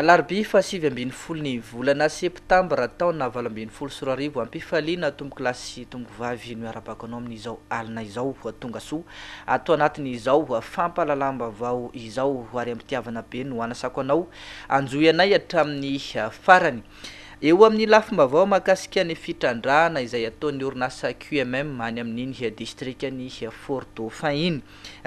Alarbi fa 7 ny volana septambra taona 2024 ampifaliana tomboky lasy tomboky vavy miarabaka anao amin'izao alina izao tonga soa atao anatin'izao fampalalambavao izao ary ampitiavana be no anasako anao anjoyanay hatramin'ny farany eo amin'ny lafim-bavao mahakasika ny fitrandrahana izay ataon'ny orinasa QMM any amin'iny distrikany Fort Dauphin iny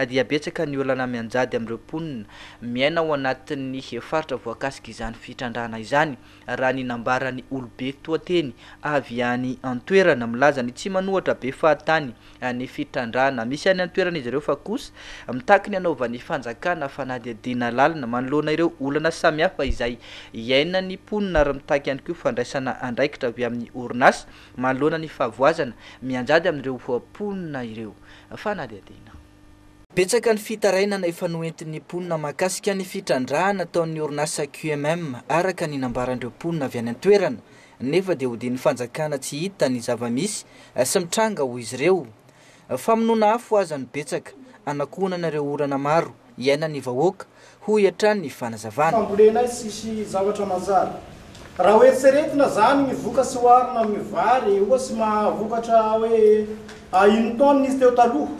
dia betsaka ny olana mianjady amin'ireo mponina miaina ao anatin'ny faritra voakasika izany fitrandrahana izany raha ny nambarany olobe toateny avy any antoerana milaza ny tsy manohatra be fahatany ny fitrandrahana misy any antoerana izy ireo fa kosa mitaky ny anaovany fanjakana fanadihadiana lalina manoloana ireo olana samihafa izay iaina ny mponina ary mitaky ihany koa fandraisana andraikitra avy amin'ny orinasa manoloana ny fahavoazana mianjady amin'ireo mponina ireo fanadihadiana. Betsaka ny fitarainana efa noentin'ny mponina mahakasika ny fitrandrahana ataon'ny orinasa QMM araka ny nambaran'ireo mponina avy any antoerana nefa dia hodin'ny fanjakana tsy hita ny zava-misy sy mitranga ho izy ireo. Famonoana afo aza ny betsaka anakonana ireo orana maro iaina ny vahoaka ho hiatrany ny fanazavana. Fambolenay sisy zavatra mazara. Raha hoe seretina zany mivoka sy oarina amin'ny vary ohatsy mahavokatra hoe ino taona izy teo taloha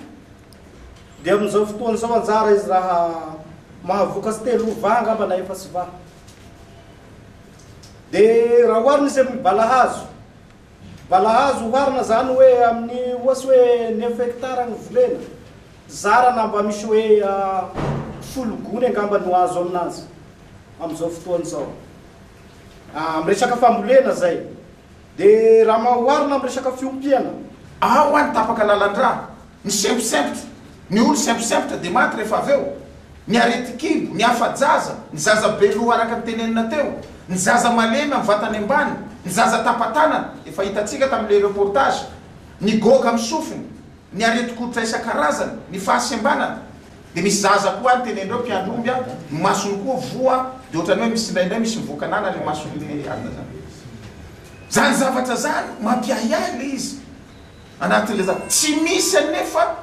dia amin'izao fotoana izao anjara izy raha mahavoka sy 3 vanga amba na 4 vanga. Dia raha oarina izy amin'ny balahazo oarina zany hoe amin'ny ohatsy hoe 9 hectare ny volena zara na mba misy hoe 10 gony angamba no azo aminazy amin'izao fotoana izao. Amresaka fambolena zay dia raha mahoarina amresaka fiompiana ao any tapaka lalandraha ny semposempotra ny olo semposempotra dia maty rehefa avy eo ny aretikibo ny afajaza ny zaza beloha araka ny tenenina teo ny zaza malemy amin'ny vatany ambany ny zaza tapatanana efa hitatsika tamin'le reportage ny goka amin'ny sofiny ny aretikotra isan-karazany ny fahasembanana dia misy zaza koa any tenenireo mpiandromby a ny masony koa voa dia ohatrany hoe misy indraindray misy mivoakanana le mason'le alina zany zavatra zany mampiahiahy le izy anatin'le zavatra tsy misy anefa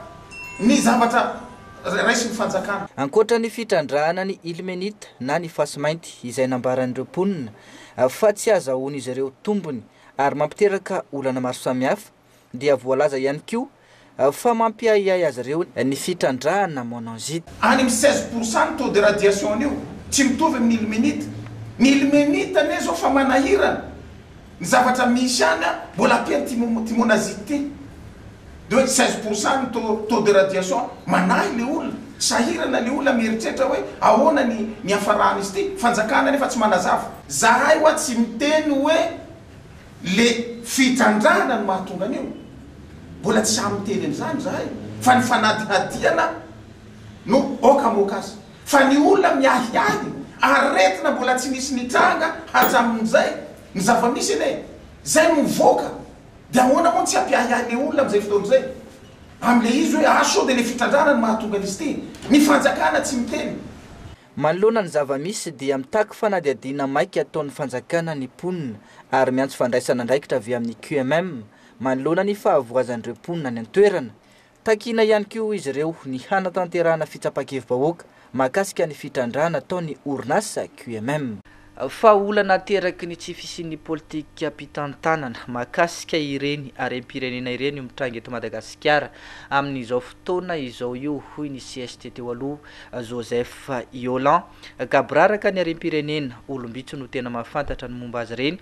ny zavatra raisiny fanjakana. Ankoatra ny fitrandrahana ny ilmenita na ny fasimainty izay nambaran'ireo mponina fa tsy azahoana izy ireo tombony ary mampiteraka olana maro samihafa dia voalaza ihany koa fa mampiahiahy azy ireo ny fitrandrahana monanzite. Any amin'ny 16% taux de radiation io tsy mitovy amin'ny ilmenita. Ny ilmenita ane zao fa manahirana ny zavatra misy any mbola ampia timonazite de 16% taux de radiation manahy le olona sahirana le olona mieritreritra hoe ahoana ny afarahana izy ty fanjakana nefa tsy manazava. Zahay hoa tsy miteny hoe le fitrandrahana no mahatonga an'io mbola tsy samy miteny an'izany zahay fa ny fanadihadiana no okamoka azy fa ny olona miahiahy aretina mbola tsy nisy nitranga hatramin'izay ny zava-misy ene zay mivoaka dia ahoana moa tsy ampiahiahy le olona amin'izay fotoana izay amin'le izy hoe aso dia le fitrandrahana no mahatonga an'izy ty ny fanjakana tsy miteny. Manoloana ny zava-misy dia mitaky fanadihadiana maika ataon'ny fanjakana ny mponina ary miantso fandraisana andraikitra avy amin'ny QMM manoloana ny fahavoazan'ireo mponina ny antoerana. Takina ihany koa izy ireo ny hanatanterahana fitsapakevim-bahoaka mahakasika ny fitrandrahana ataon'ny orinasa QMM. Fa olana teraky ny tsy fisian'ny politika ampitantanana mahakasika ireny arem-pirenena ireny mitranga eto Madagasikara amin'izao fotoana izao io hoy ny CST teo aloha Joseph Iolan gabraraka ny arem-pirenena olombitso no tena mahafantatra ny momba azy ireny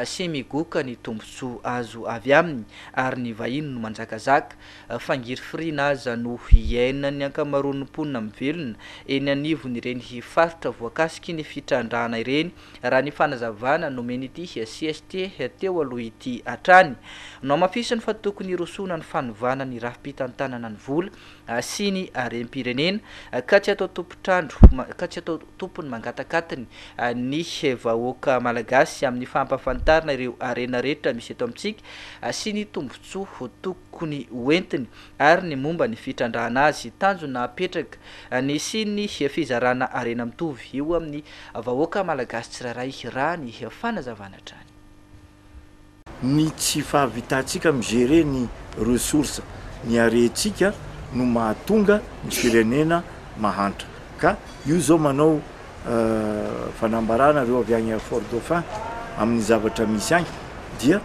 sy migoka ny tombotsoa azo avy aminy ary ny vahiny no manjakazaka fangiry firina aza no hiaina ny ankamaroan'ny mponina mivelona eny anivon'ireny faritra voakasiky ny fitrandrahana ireny raha ny fanazavana nomeny ity CST teo aloha ity hatrany no mafisany fa tokony rosona ny fanovana ny rafi-pitantanana ny vola sy ny arem-pirenena ka tsy atao tompotrandro ka tsy atao tompony mangatakatiny ny vahoaka malagasy amin'ny fampafantarana ireo arena rehetra misy eto amintsika sy ny tombotsoa tokony hoentiny ary ny momba ny fitrandrahana azy tanjona apetraka ny sy ny fizarana arena mitovy io amin'ny vahoaka malagasy tsirairay raha ny fanazavana hatrany. Ny tsy fahavitantsika migere ny ressource ny arentsika no mahatonga ny firenena mahantra ka io zao manao fanambarana reo avy agny Fort Dauphin amin'ny zavatra misy agny dia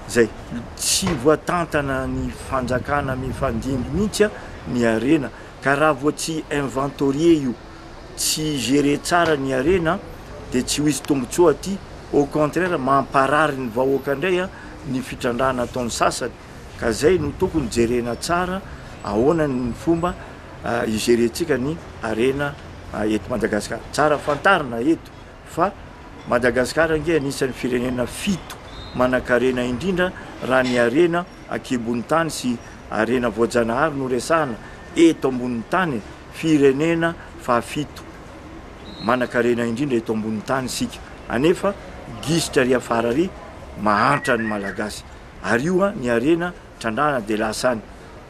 zay tsy voatantana ny fanjakana mifandimby mihitsy ny arena ka raha vo tsy inventorier io tsy gérer tsara ny arena de tsy hoisy tombotsoa aty au contraire mamparary ny vahoaka indray ny fitrandrana ataony sasany ka zay no tokony jerena tsara ahoana ny fomba igerentsika ny arena eto Madagasikara tsara fantarina eto fa Madagasikara nge anisan'ny firenena fito manan-karena indrindra raha ny arena akibon'ny tany sy arena voajanahary no resahana eto ambonin'ny tany firenena fafito manan-karena indrindra eto ambonin'ny tany sika anefa gisitra ry afara ry mahantra ny malagasy ary io ny arena trandrana de lasany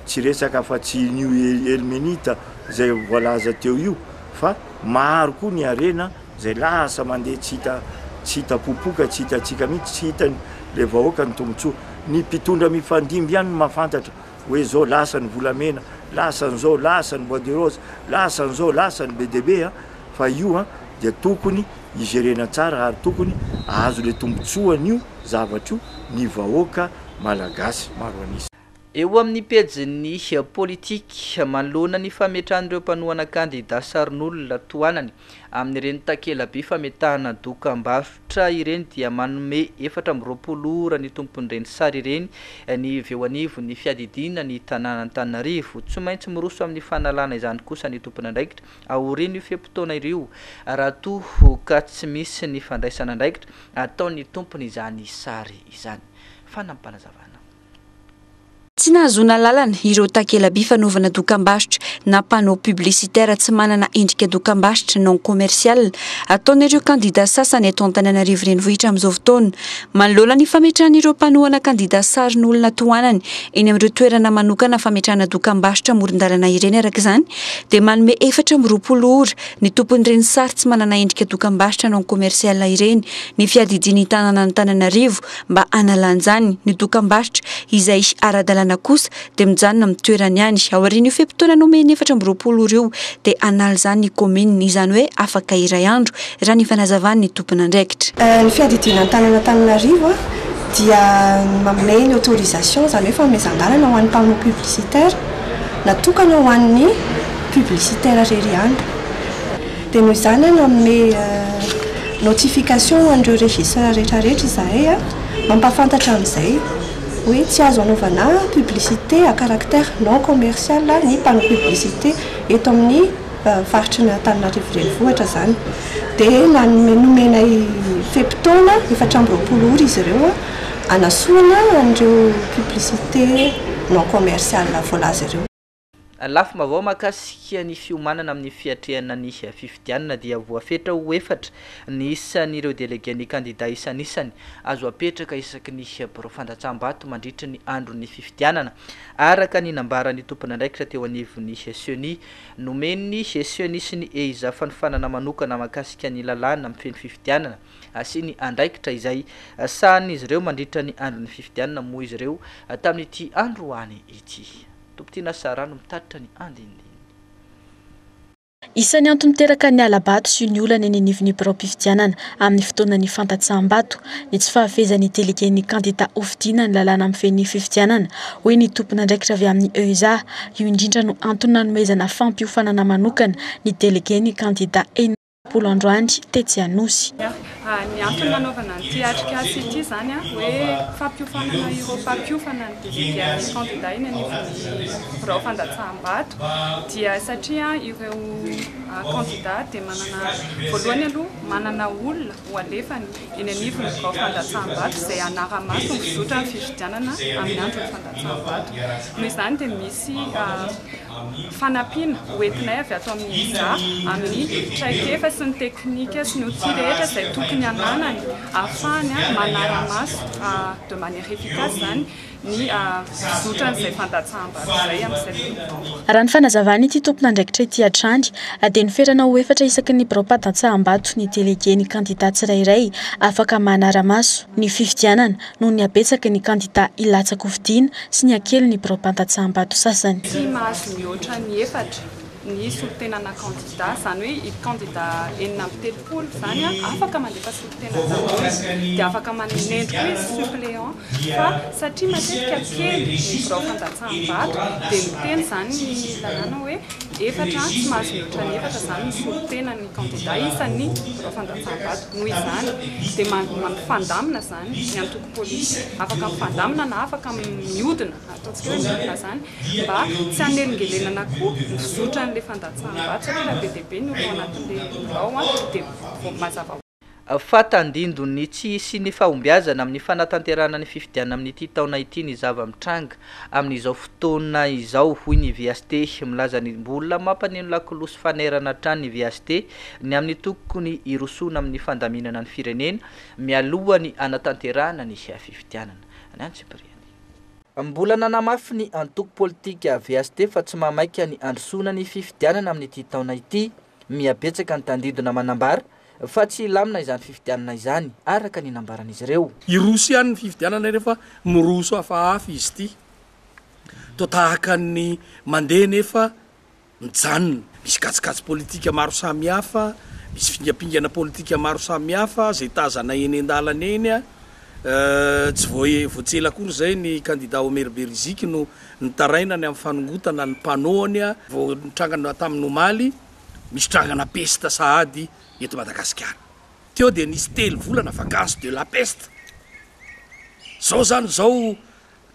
tsy resaka fa tsy nio elmenita zay voalaza teo io fa maro koa ny arena zay lasa mandeha tsy hita popoka tsy hitatsika mihitsy tsy hitany le vahoaka ny tombotsoa ny mpitondra mifandimby ihany no mahafantatra hoe zao lasa ny volamena lasan'zao lasa ny bois de rose lasan'zao lasa ny BDB fa io dia tokony igerena tsara ary tokony azo le tombotsoan'io zavatra io ny vahoaka malagasy maro anisa. Eo amin'ny pejiny politika manoloana ny fametrahan'ireo mpanohana kandida sarin'olona toanany amin'ireny takela-by fametahana dokam-barotra ireny dia manome 420 ora ny tompon'ireny sary ireny ny veo anivo ny fiadidina ny tanàn'Antananarivo tsy maintsy miroso amin'ny fanalana izany kosa ny tompon'andraikitra aoriana io fepotona ireo raha toa ka tsy misy ny fandraisana andraikitra ataony tompony izany sary izany fanampanazavana. Tsy nahazona lalana ireo takela-by fanaovana dokam-barotra na panneau publicitaire tsy manana endrika dokam-barotra non commercial ataon'ireo kandida sasany eto Antananarivo renivohitra amin'izao fotoana manoloana ny fametrahan'ireo mpanohana kandida sarin'olona toanany eny amin'ireo toerana manokana fametrahana dokam-barotra amoron-dalana ireny araka izany dia manome 420 ora ny tompon'ireny sary tsy manana endrika dokam-barotra non commercial ireny ny fiadidiny tanàna Antananarivo mba analanjany ny dokam-barotra izay ara-dalana kosa dia mijanona amin'ny toerany ihany aoriana io fepotona nomeny 420 ora io dia analy zany ny commune izany hoe afaka iray andro raha ny fanazavany ny tompon'andraikitra. Ny fiadidina tanàna Antananarivo dia manome ny autorisation zany hoe fanomezan-dalana ho an'ny panneau publicitaire natokana ho an'ny publicitaire rery ihany dia noho izany manome notification ho an'ireo régisseur rehetrarehetra izahay mampafantatra amin'izay oui, tsy azo anaovana publicité à caractère non commercial ny panneau publicité eto amin'ny faritra Antananarivo renivohitra zany dia nomena fepotona 420 ora izy ireo anasoana an'ireo publicité non commercial voalaza ireo. Lafy mavao makasika ny fiomanana amin'ny fiatrehana ny fifidianana dia voafetra ho efatra ny isan'ireo délégué ny candidat isan'isany azo apetraka isaky ny birao fandatsambato mandritra ny andro ny fifidianana araka ny nambaran'ny tompon'andraikitra teo anivon'ny gestionny nomeny gestionny sy ny eiza fanofanana manokana makasika ny lalàna amin'ny feny fifidianana sy ny andraikitra izay sahan'izy ireo mandritra ny andro ny fifidianana moa izy ireo tamin'ity andro hoany ity. Toptina sarano mitatitra ny andininy. Isan'ny antony teraka ny alabato sy ny olana eny anivon'ny birao mpifidianana amin'ny fotoanan'ny fantatsaham-bato ny tsy fahavezan'ny délégué ny candidat ofidina ny lalàna amin'ny feny fifidianana hoe ny tompon'andraikitra avy amin'ny EUSA io indrindra no antony nanomezana fampiofanana manokana ny délégué ny candidat eny Polo Androany Tetsianosy. Ny antony nanaovana ny atrika ity zany hoe fampiofanana ireo mpampiofanana ny délégué ny candidat eny anivon'ny birao fandatsaham-bato dia satria ireo candidat dia manana voalohany aloha manana olona ho alefany eny anivon'ny birao fandatsaham-bato izay anara-maso mizotra ny fifidianana amin'ny andro ny fandatsaham-bato. Noho izany dia misy fanampiana hoentinay avy ato amin'ny EUSA amin'ny traikefa sy ny teknika sy ny outil rehetra izay tokony ananany ahafahany manara-maso de manière efficace zany ny zotran'izay fandatsaham-bato izay amin'izay raha ny fanazavany ity tompon'andraikitra ity hatrany dia niferana ho efatra isaky ny birao fandatsaham-bato ny délégué ny candidat tsirairay afaka manara-maso ny fifidianana noho ny abetsaka ny candidat ilatsaka hofidiana sy ny akely ny birao fandatsaham-bato sasany. Tsy mahazo mihoatra ny efatra ny solotenana candidat zany hoe i candidat enina amby telopolo zany afaka mandefa solotena daholo dia afaka manendrika hoe suppléant fa satria matetika kely ny birao fandatsaham-bato dia miteny zany ny lalàna hoe efatra tsy mahazo mihoatra ny efatra zany ny solotena ny candidat isan'ny birao fandatsaham-bato noho izany dia mamifandamina zany ny antoko politika afaka mifandamina na afaka mihodina ataontsika hoe mihodina zany mba tsy hanelingelenana koa ny fizotra n'ilay fandatsaham-bato satria raha be dia be ny olo anatin'ilay birao dia mazava fatandindo ny tsy sy ny fahombiazana amin'ny fanatanterana ny fifidianana amin'ity taona ity ny zava-mitranga amin'izao fotoana izao hoy ny VST milaza ny mbola mampaneno lakolosy fanerana trany ny VST ny amin'ny tokony irosona amin'ny fandaminana ny firenena mialohany anatanterana ny fifidianana mbola nanamafy ny antoko politika VST fa tsy mamaika ny androsona ny fifidianana amin'ity taona ity miabetsaka ny tandidona manambara fa tsy lamina izany fifidianana izany araka ny nambaran'izy ireo iroso ihany ny fifidianana rehefa miroso hafahafa izy ity to tahaka ny mandeha nefa mijanona misy katsikatsy politika maro samihafa misy fingapingana politika maro samihafa zay tazana eny an-dalana eny tsy voatsela akory zay ny candidat Omer Beriziky no nitarainany amin'ny fanongotana ny panoany vao nitrangana tamin'ny omaly misy trangana peste sahady eto Madagasikara teo dia nisy telo volana vacances de la peste zao zany zao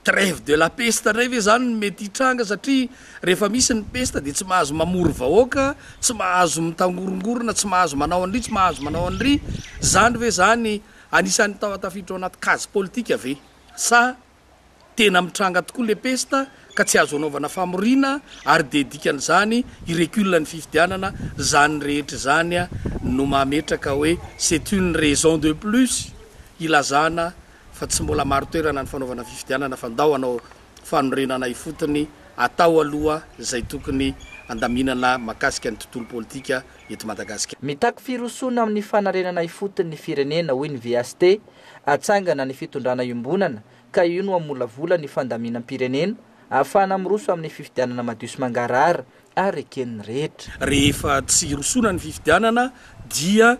trêve de la peste ray ve zany mety hitranga satria rehefa misy ny peste dia tsy mahazo mamory vahoaka tsy mahazo mitangorongorona tsy mahazo manao andry tsy mahazo manao andry zany ve zany anisan'ny tafiditra ao anaty kazy politika ve sa tena mitranga tokoa le peste ka tsy azo anaovana famorina ary dia dikan'izany irecule ny fifidianana zany rehetra zany no mametraka hoe c'est une raison de plus ilazana fa tsy mbola maro toerana ny fanaovana fifidianana fa ndao anao fanorenana ifotony atao aloha zay tokony andaminana makasika ny tontolo politika eto Madagasikara mitaky firosona amin'ny fanarenana ifotony ny firenena hoy ny VST atsangana ny fitondrana iombonana ka io no amolavola ny fandaminam-pirenena ahafahana miroso amin'ny fifidianana madio sy mangarahara ary eken'ny rehetra rehefa tsy rosona ny fifidianana dia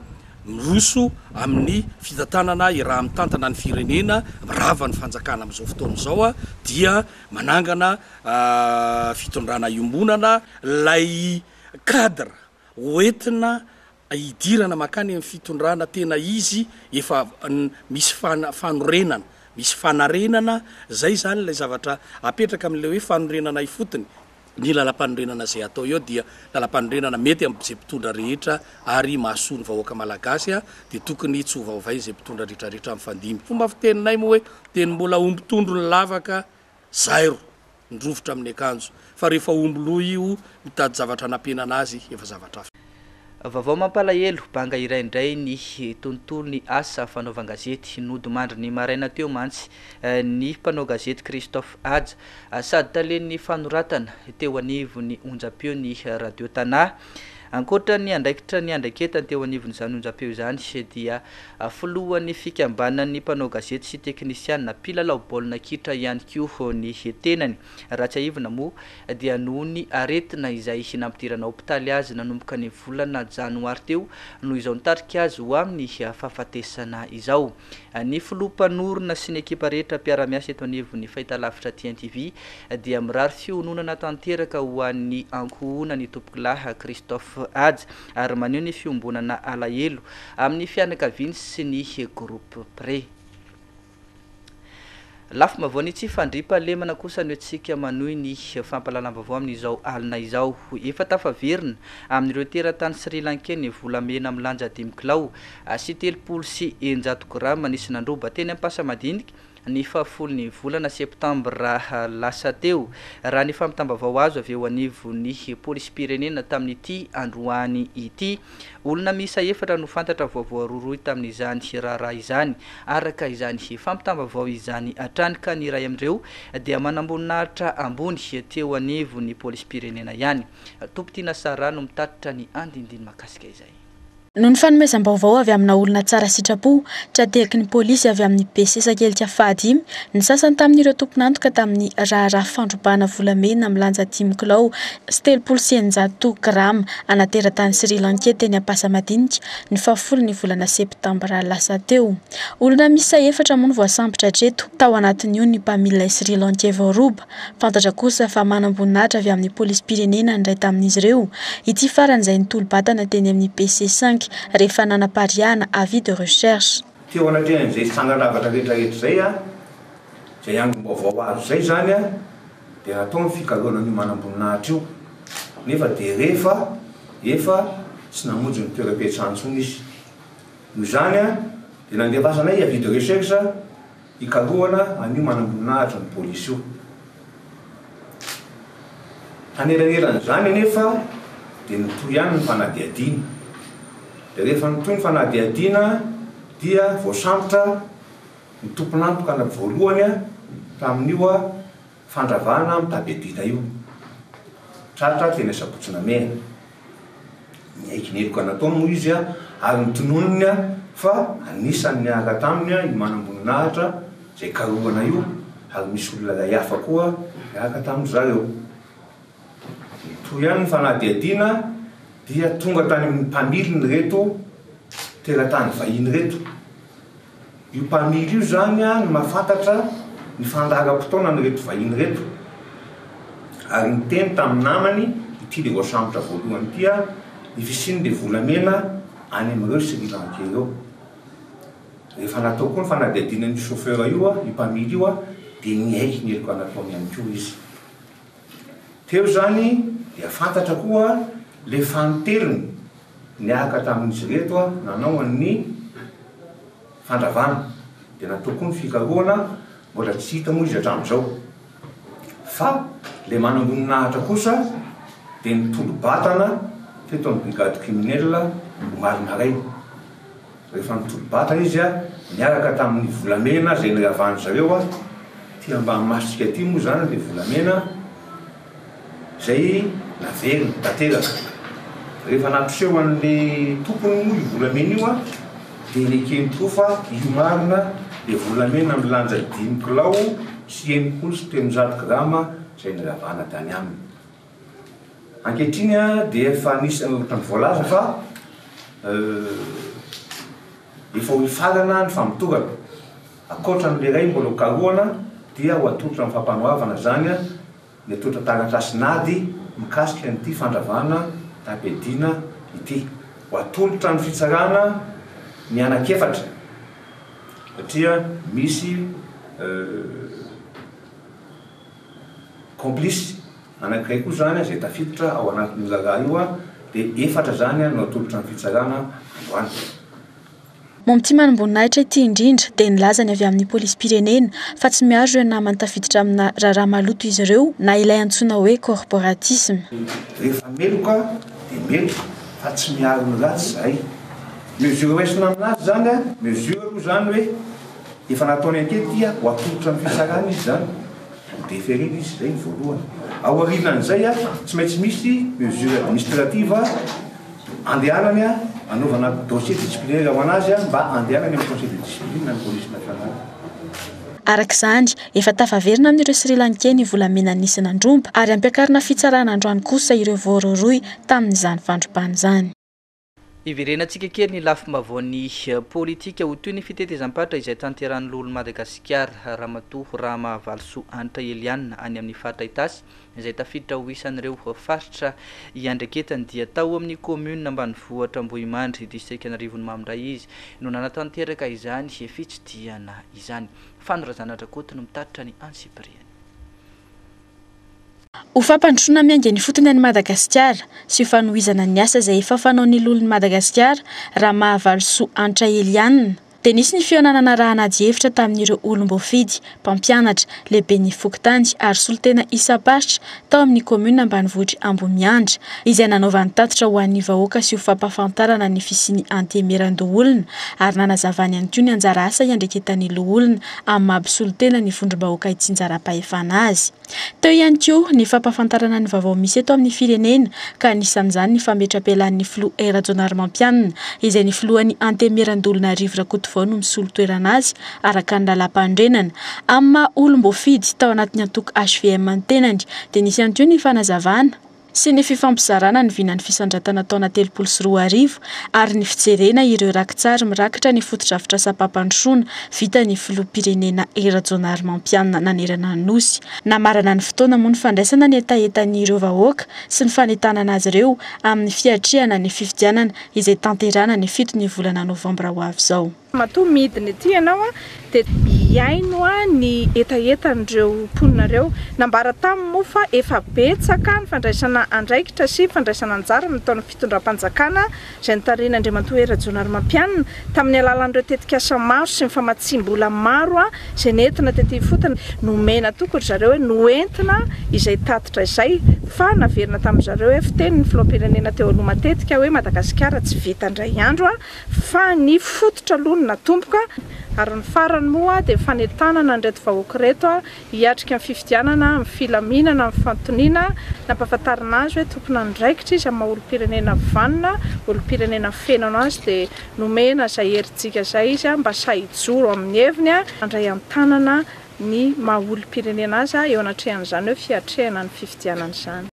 miroso amin'ny fitantanana iraha mitantana ny firenena mirava ny fanjakana amin'izao fotoana izao dia manangana fitondrana iombonana lay cadre hoentina hidirana makany amin'ny fitondrana tena izy efa misy fanorenana misy fanarenana zay zany lay zavatra apetraka amin'le hoe fanorenana ifotony ny lalam-panorenana zay atao eo dia lalam-panorenana mety amin'izay mpitondra rehetra ary mahasoa ny vahoaka malagasy dia tokony tsy hovaovay zay mpitondra rehetrarehetra amin'ny fandimy fomba fiteninay moa hoe teny mbola ombitondro ny lavaka zairo ndrovotra amin'ny akanjo fa rehefa omboloa io mitady zavatra nampianana azy efa zavatra hafa vavao mampalahelo banga iray indray ny tontolo ny asa fanaova gazety nodimandry ny maraina teo mantsy ny mpanao gazety Christophe Adja sady talen'ny fanoratana teo anivo ny onjapeo ny radio Tana ankoatra ny andraikitra ny andraiketany teo anivon'izany onjapeo izany dia filohan'ny fikambanan'ny mpanao gazety sy teknisianina mpilalao baolina kitra ihany koa ny tenany raha tsy aivina moa dia noho ny aretina izay nampidirana hopitaly azy nanomboka ny volana janoary teo noho izao nitarika azy ho amin'ny fahafatesana izao ny filoha-mpanorona sy ny ekipa rehetra mpiara-miasa eto anivon'ny fahitalavitra TNTV dia mirary fiononana tanteraka ho an'ny ankohona ny tompokilahy Christophe Adja ary maneho ny fiombonana alahelo amin'ny fianakaviany sy ny groupe pré lafo mavony tsy fandripa lemana kosa ny tsika manohy ny fampalalambavao amin'izao alina izao efa tafaverina amin'ireo teratany Sri Lanka ny volamena milanja 10 kilao sy 30 sy 100 grama nisy nandroba teny ampasamadinika ny fahafolony volana septambra lasa teo raha ny fampitambavao azo avy eo anivon'ny polisy-pirenena tamin'ity androany ity olona misa efatra no fantatra voavoaroroy tamin'izany raharaha izany araka izany fampitambavao izany atrany ka ny iray amin'ireo dia manamboninahitra ambony teo anivon'ny polisy-pirenena ihany tompotiana Sara no mitatitra ny andindiny makasika izay noho ny fanomezam-baovao avy amina olona tsara sitrapo trateriky ny polisy avy amin'ny besesakely fahadimy ny sasany tamin'ireo tomponantoka tamin'ny raharaha fandrobana volamena milanja 10 kilao sy 300 grama anateratany Sri Lanka teny Ampasamadinika ny 10 volana septambra lasa teo. Olona misa 4 moa no voasambotra hatreto tao anatin'io ny mpamilina Sri Lanka voaroba. Fantatra kosa fa manam-boninahitra avy amin'ny polisy pirenena ndray tamin'izy ireo. Ity faran'izay ny tolo-batana teny amin'ny PC5 rehefa nanapariana avis de recherche. Teo anatrehan'izay sanganavatra rehetrarehetra zay zay angom-baovao azo zay zany dia natao ny fikaroana ny manam-boninahitra io nefa dia efa tsy namonjy ny toeram-piatsahana izy. Io zany dia nandevasanay avis de recherche hikaroana an'io manam-boninahitra ny polisy io. Hanelan'izany nefa dia nitoy ihany ny fanadiadiana. Dia rehefa nitoy ny fanadiadiana dia voasambotra ny tomponantoka na voalohany tamin'io fandravana mitabedina io. Tratra tena sabotsina mena. Niaikineloka nataony moa izy ary nitononony fa anisan'ny niaraka taminy io manam-boninahitra zay karohana io ary misy olona iray hafa koa niaraka tamin'ny zareo. Toy ihany ny fanadiadiana dia tonga tany amin'ny mpamiliny reto teratany vahiny reto. Io mpamily io zany ny mahafantatra ny fandaharam-potoana ny reto vahiny reto ary ny teny tamin'ny namany ity le voasambotra voalohany ity ny fisiny le volamena any amin'ireo Sri Lanka ireo. Rehefa natao koa ny fanadiadiana ny chauffeur io mpamily io dia niaiky ny eloka nataony ihany koa izy. Teo zany dia fantatra koa le fanoteriny niaraka tamin'izy reto nanao ny fandravana dia natao koa ny fikaroana mbola tsy hita moa izy hatramin'izao. Fa le manam-boninahitra kosa dia nitolo-batana teto amin'ny brigade criminelle omaly maray. Rehefa nitolo-batana izy niaraka tamin'ny volamena zay niravany zareo tia mba masitsika aty moa zany le volamena zay naveriny tanteraka. Rehefa nampiseho an'le tompony moa io volamena io dia nekeny koa fa io marina le volamena milanja 10 kilao sy 300 grama zay niravana tany aminy. Ankehitriny dia efa nisy ohatran'ny voalaza fa efa ho ifarana ny famotorana. Akoatran'le ray mbola karohana dia ho atolotra amin'ny fampanohavana zany ny atolotra taratasy nady mikasika n'ity fandravana tapedina ity. Ho atolotra ny fitsarana ny anankefatra satria misy complice anankiray koa zany zay tafiditra ao anatin'ny raharaha io dia 4 zany no atolotra ny fitsarana androany. Momty manam-boninahitra ity indrindra dia nilazany avy amin'ny polisy pirenena fa tsy miaro ireo namany tafiditra amina raharaha maloto izy ireo na ilay antsoina hoe corporatisme. Rehefa meloka dia meloka fa tsy miaro ny ratsy zay. Mesure hoesina aminazy zany mesure aloha zany hoe efa nataony ankety ho atolotra ny fitsarana izy zany déféré izy zay ny voalohany. Ao aorianan'izay tsy maintsy misy mesure administrative andehanany anaovana dossier disciplinaire ho anazy mba andehanany amin'ny conseil de discipline ny police nationale. Arak'izany efa tafaverina amin'ireo Sri Lanka ny volamena nisy nandromba ary ampiakarina fitsarana androany kosa ireo voaroroy tamin'izany fandrompana izany. Iverenantsika kely ny lafim-bavaon'ny politika ho toy ny fitetezam-patra izay tanteran'ny lolo Madagasikara Ramatoa Ramavalysoa Anitra Eliana any amin'ny fatra Itasy izay tafiditra ho isan'ireo faritra iandreketany dia tao amin'ny commune ambanivohitra Ambohimandry district Anarivon'ny Mamindray izy no nanatanteraka izany fitsidihana izany. Fanorazana Rakoto no mitatitra ny Ansipriany. Ho fampandrosoana miainga ny fotony any Madagasikara sy ho fanohizana ny asa izay efa fanaon'ny lolon'i Madagasikara Ramavalysoa Anitra Eliana dia nisy ny fionanana raha anady hevitra tamin'ireo olom-boafidy mpampianatra lehibe ny Fokontany ary solitena Isapasitra tao amin'ny commune ambanivohitra Ambomiandra izay nanaovany tatitra ho an'ny vahoaka sy ho fampahafantarana ny fisiany antemeran-doholona ary nanazavany ihany koa ny anjara asa iandreketan'ny loholona amin'ny mampisolitena ny vondrom-bahoaka itsinjara-pahefana azy. Teo ihany koa ny fampahafantarana ny vaovao misy eto amin'ny firenena ka anisan'izany ny fametra-pelan'ny filoha Rajaonarimampianina izay ny filohan'ny Antemeran-dolonarivo Rakotovao no misolo toerana azy araka ny lalam-pandrenana amin'ny maha olom-boafidy tao anatin'ny antoko HVM ny tenany dia nisy ihany koa ny fanazavana sy ny fifampizarana ny vinan'ny fisandratana taona 304 ary ny fijerena ireo rakitsary mirakitra ny fotodrafitra sapapandrosoana vita ny filoham-pirenena Rajaonarimampianina nanerana ny nosy. Namarana ny fotoana moa ny fandraisana ny etaetan'ireo vahoaka sy ny fanentanana azy ireo amin'ny fiatrehana ny fifidianana izay tanterana ny 7 ny volana Novambra ho avy izao. Matoa midiny ity ianao dia hiaino ny etaetan'ireo mponinareo nambara tamin'ny moa fa efa betsaka ny fandraisana andraikitra sy fandraisana anjara nataon'ny fitondram-panjakana izay nitarina Andriamatoa Rajaonarimampianina tamin'ny alalan'ireo tetikasa maro sy ny famatsim-bola maro izay nentina tety fotony nomena tokony zareo hoe noentina izay tatitra izay fa naverina tamin'izareo hoe fiteny ny filoham-pirenena teo aloha matetika hoe Madagasikara tsy vita indray andro fa ny fototra aloha natomboka ary ny farany moa dia fanentanana nreto vahoaka reto hiatrika amin'ny fifidianana amin'ny filaminana amin'ny fantoniana nampahafantarana azy hoe tokony andraikitra izy amin'ny maha-olom-pirenena vanona olom-pirenena fenano azy dia nomena izay herintsika izay izy mba sahijoro amin'ny heviny andray an-tanana ny maha-olom-pirenena azy eo anatrehan'izany hoe fiatrehana ny fifidianana izany.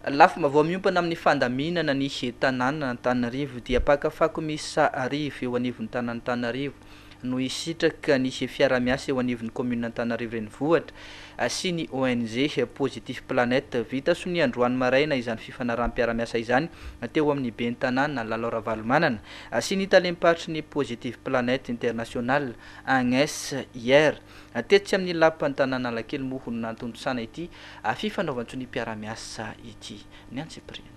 Lafa vao miompana amin'ny fandaminana ny tanàna Antananarivo dia pakafako misy arivo eo anivon'ny tanàna Antananarivo no isitraka nisy fiara-miasa eo anivon'ny commune Antananarivo renivohitra sy ny ONG Positive Planète vita sony androany maraina izany fifanarahan'ny-piara-miasa izany teo amin'ny ben'ny tanàna Lalora Valomanana sy ny talempatry ny Positive Planète International Agnes hier tetsi amin'ny lapan'ny tanàna Analakely moa no nantondrosana ity fifanaovantsony piara-miasa ity ny antsepriany.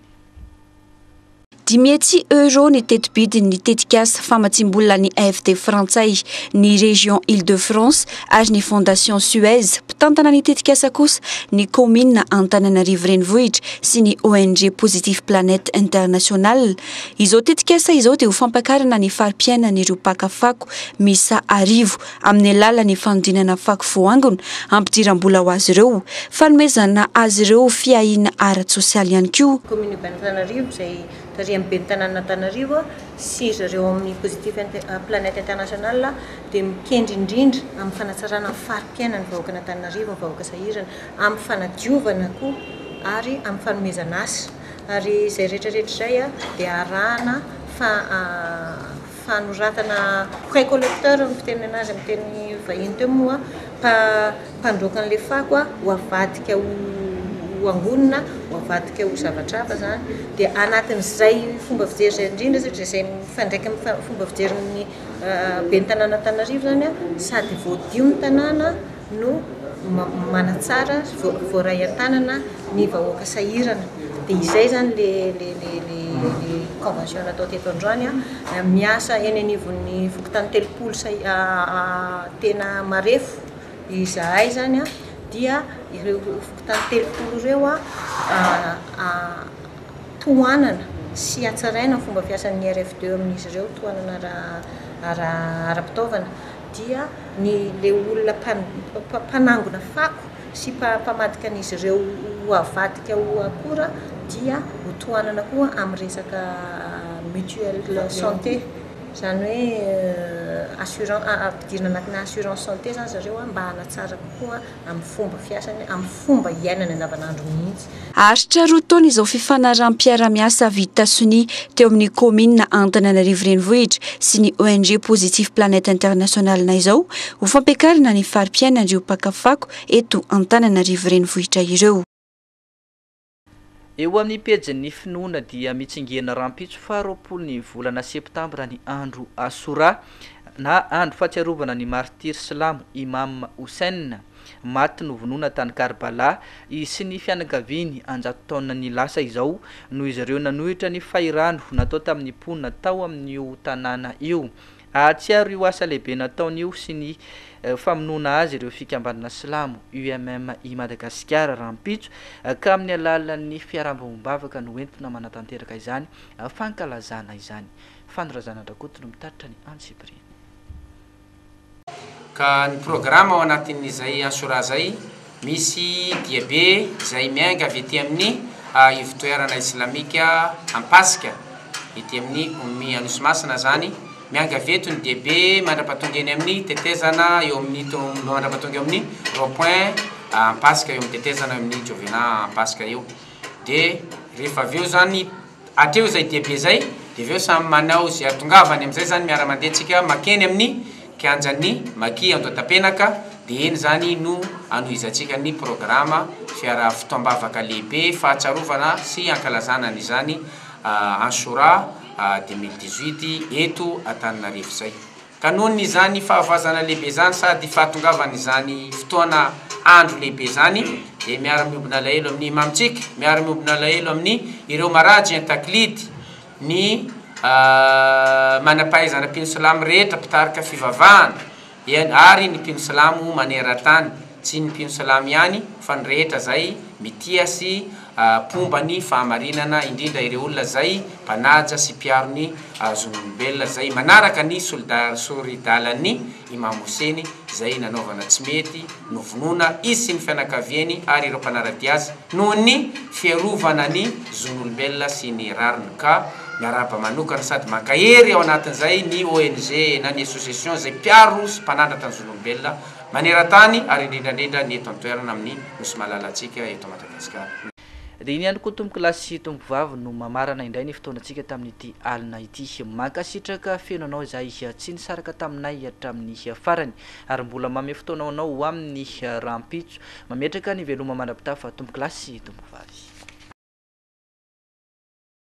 10 euro ny tetibidiny tetikasa famatsimbola ny AFD frantsay ny région Île-de-France ary ny fondation Suez mpitantana ny tetikasa kosa ny commune Antananarivo renivohitra sy ny ONG Positive Planète International. Izao tetikasa izao dia ho fampakarana ny fari-piainan'ireo pakafako misa arivo amin'ny alalan'ny fanodinana fako voangona ampidiram-bola ho azy ireo fanomezana azy ireo fiahina ara-tsosialy ihany koa. Commune Antananarivo izay tary amin'ny ben'ny tanàna Antananarivo sy zareo amin'ny Positive Planète International dia mikendry indrindra amin'ny fanatsarana ny fari-piainan'ny vahoaka Antananarivo, vahoaka sahirana amin'ny fanadiovana koa ary amin'ny fanomezana asa ary izay rehetrarehetra izay dia arahana fanoratana pré collecteur ny fitenena azy amin'ny teny vahiny teo moa mpandroaka an'ilay fako ho avadika ho angonina ho avadika ho zavatra hafa zany dia anatin'izay fomba fijery izay indrindra satria izay mifandraika amin'ny fomba fijeryn'ny ben'ny tanàna Antananarivo zany sady voadio ny tanàna no manatsara voaray an-tanana ny vahoaka sahirana dia izay zany le convention natao teto androany miasa eny anivon'ny Fokontany telopolo tena marefo izahay zany dia ireo Fokontany telopolo ireo tohanana sy hatsaraina fomba fiasan'ny RFD amin'izy ireo tohanana ara-pitaovana dia le olona mpanangona fako sy mpamadika an'izy ireo ho avadika ho akora dia ho tohanana koa amin'ny resaka mutuelle santé zany hoe ampidirina anatina assurance santé zany zareo mba hanatsara kokoa amin'ny fomba fiasany amin'ny fomba iainana andavanandro mihitsy. Aritra roa taona izao fifanarahan'ny-piara-miasa vita sony teo amin'ny commune Antananarivo renivohitra sy ny ONG Positive Planète International na izao ho fampiakarana ny fari-piainan'ireo pakafako eto Antananarivo renivohitra ireo. Eo amin'ny pejin'ny finoana dia mitsingena rampitso faharoapolo ny volana septambra ny andro Asura na andro fahatsiarovana ny martyr silamo Imam Hussein maty novonoana tany Karbala sy ny fianakaviany 100 taona ny lasa izao no izy ireo nanohitra ny fahirano natao tamin'ny mponina tao amin'io tanàna io. Atsiaro io asa lehibe nataon'io sy ny famonoana azy ireo fikambanana silamo UMM i Madagasikara rahampitso ka amin'ny alalan'ny fiaraham-bombavaka no entina manatanteraka izany fankalazana izany. Fanorazana Drakoto no mitaritra ny Antsipriny. Ka ny programa ao anatin'izay ansora zay misy diabe zay mianga avy ety amin'ny ivitoerana islamika Ampasika ety amin'ny Omy Anosimasina zany mianga veto ny diabe mandrapatonga eny amin'ny tetezana eo amin'ny mandrapatonga eo amin'ny rond-point Ampasika eo amin'ny tetezana eo amin'ny Jovena Ampasika eo. De rehefa aveo zany atreo zay diabe zay de aveo samy manao zay atongavany am'izay zany miara-mandehitsika makeny amin'ny kianjan'ny Maki Andohatapenaka de eny zany no anohizatsika ny programa fiara fitoambavaka lehibe fahatsarovana sy ankalazana n'izany ansora 2018 eto Antananarivo zay. Ka nohon izany fahavazana lehibe zany sady fahatongavana izany fotoana andro lehibe zany de miara-miobona lahelo amin'ny mamitsika miara-miobona lahelo amin'ny ireo marajy an-taklidy ny manampahaizana mpino silamo rehetra mpitarika fivavahana ary ny mpino silamo maneran-tany tsy ny mpino silamo ihany fa ny rehetra zay mitia sy pombany fahamarinana indrindra ireo olona zay mpanaja sy mpiaro ny zon'olombelona zay manaraka ny solidalan'ny Imam Hoseny zay nanaovana tsy mety novonoana izy sy ny fianakaviany ary ireo mpanaraty azy noho ny fiarovana ny zon'olombelona sy ny rariny. Ka miaraba manokana sady mankahery ao anatin'izay ny ONG na ny association zay mpiaro sy mpanandratra ny zon'olombelona maneran-tany ary indrindrandrindra ny eto an-toerana amin'ny nosy malalatsika eto Madagasikara. De iny ihany koa tomboky lasy tomboky vavy no mamarana indray ny fotoanantsika tamin'ity alina ity. Mankasitraka fenonao izay tsy nisaraka taminay hatramin'ny farany ary mbola mame fotoanao amin'ny rahampitso mametraka ny veloma mandrapitafa tomboky lasy tomboky vavy.